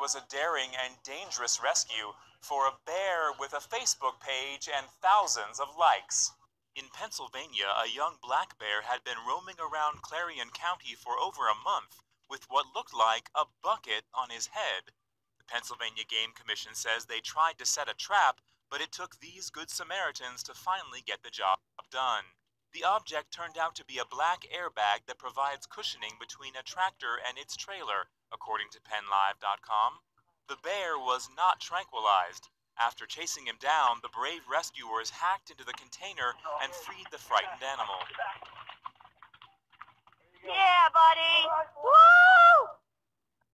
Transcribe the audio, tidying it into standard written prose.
was a daring and dangerous rescue for a bear with a Facebook page and thousands of likes. In Pennsylvania, a young black bear had been roaming around Clarion County for over a month with what looked like a bucket on his head. The Pennsylvania Game Commission says they tried to set a trap, but it took these good Samaritans to finally get the job done. The object turned out to be a black airbag that provides cushioning between a tractor and its trailer, according to PennLive.com. The bear was not tranquilized. After chasing him down, the brave rescuers hacked into the container and freed the frightened animal. Yeah, buddy! Woo!